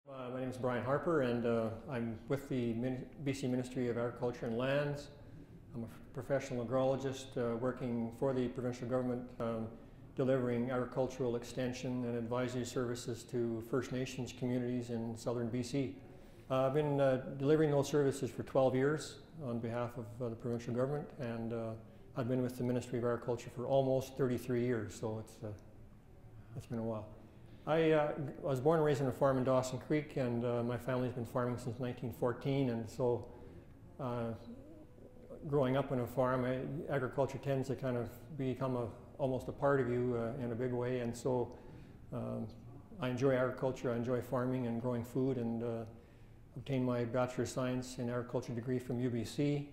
My name is Brian Harper, and I'm with the BC Ministry of Agriculture and Lands. I'm a professional agrologist working for the provincial government, delivering agricultural extension and advisory services to First Nations communities in southern BC. I've been delivering those services for 12 years on behalf of the provincial government, and I've been with the Ministry of Agriculture for almost 33 years, so it's been a while. I was born and raised on a farm in Dawson Creek, and my family's been farming since 1914, and so growing up on a farm, agriculture tends to kind of become almost a part of you in a big way, and so I enjoy agriculture, I enjoy farming and growing food, and obtained my Bachelor of Science in Agriculture degree from UBC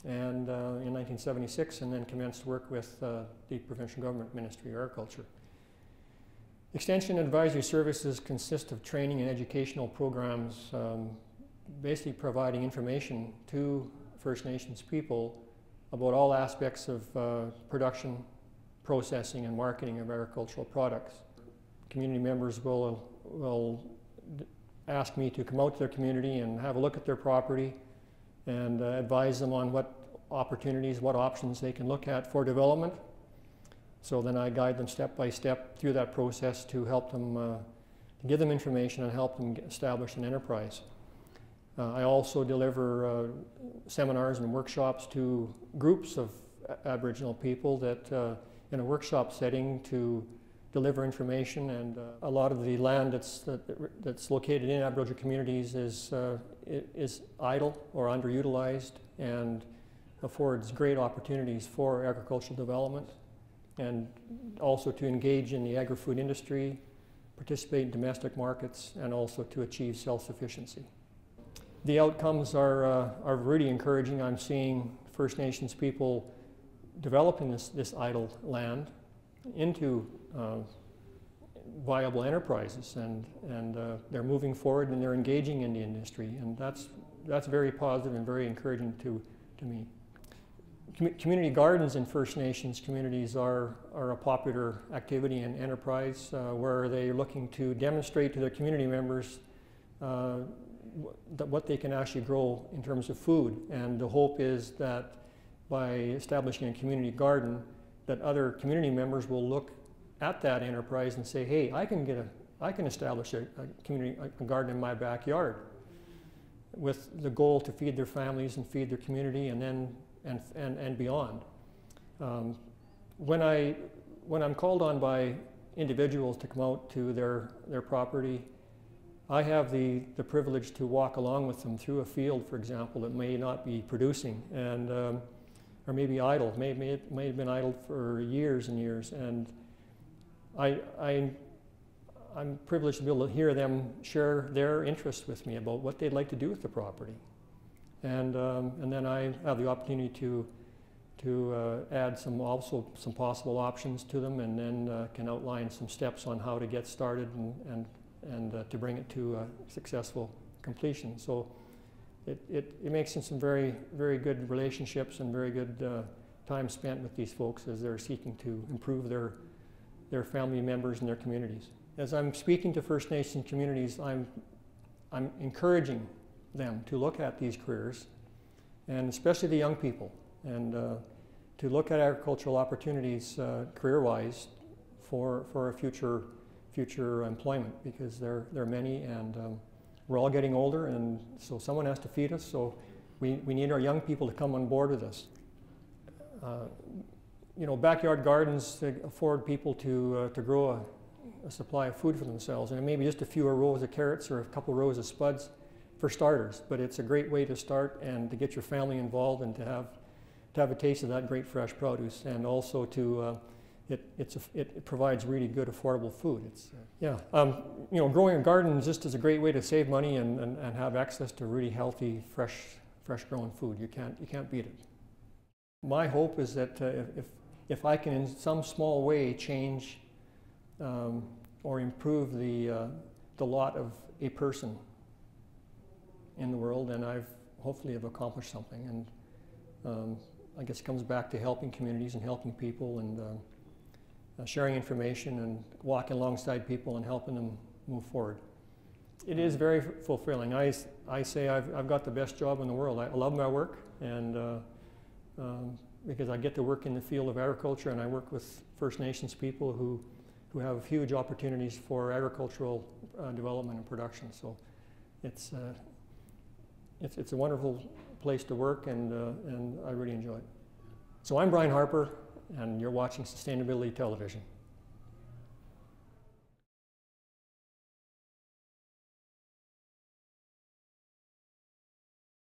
and in 1976, and then commenced work with the provincial government Ministry of Agriculture. Extension advisory services consist of training and educational programs, basically providing information to First Nations people about all aspects of production, processing, and marketing of agricultural products. Community members will ask me to come out to their community and have a look at their property and advise them on what opportunities, what options they can look at for development. So then I guide them step by step through that process to help them, to give them information and help them establish an enterprise. I also deliver seminars and workshops to groups of Aboriginal people that in a workshop setting to deliver information, and a lot of the land that's located in Aboriginal communities is idle or underutilized and affords great opportunities for agricultural development, and also to engage in the agri-food industry, participate in domestic markets, and also to achieve self-sufficiency. The outcomes are really encouraging. I'm seeing First Nations people developing this idle land into viable enterprises, and they're moving forward and they're engaging in the industry, and that's very positive and very encouraging to me. Community gardens in First Nations communities are a popular activity and enterprise where they're looking to demonstrate to their community members what they can actually grow in terms of food. And the hope is that by establishing a community garden, that other community members will look at that enterprise and say, hey, I can establish a garden in my backyard, with the goal to feed their families and feed their community, and then and beyond. When I'm called on by individuals to come out to their property, I have the privilege to walk along with them through a field, for example, that may not be producing, and or maybe idle, may have been idle for years and years, and I'm privileged to be able to hear them share their interest with me about what they'd like to do with the property. And then I have the opportunity to add some possible options to them, and then can outline some steps on how to get started and to bring it to a successful completion. So it makes some very, very good relationships and very good time spent with these folks as they're seeking to improve their family members and their communities. As I'm speaking to First Nation communities, I'm encouraging them to look at these careers, and especially the young people, and to look at agricultural opportunities career-wise for a future employment, because there are many, and we're all getting older, and so someone has to feed us, so we need our young people to come on board with us. You know, backyard gardens afford people to grow a supply of food for themselves, and maybe just a few rows of carrots or a couple rows of spuds for starters, but it's a great way to start and to get your family involved and to have a taste of that great fresh produce, and also to it provides really good affordable food. You know, growing a garden just is a great way to save money and have access to really healthy fresh grown food. You can't beat it. My hope is that if I can in some small way change or improve the lot of a person in the world, and I've hopefully have accomplished something. And I guess it comes back to helping communities and helping people, and sharing information and walking alongside people and helping them move forward. it is very fulfilling. I say I've got the best job in the world. I love my work, and because I get to work in the field of agriculture, and I work with First Nations people who have huge opportunities for agricultural development and production. So it's a wonderful place to work, and I really enjoy it. So I'm Brian Harper, and you're watching Sustainability Television.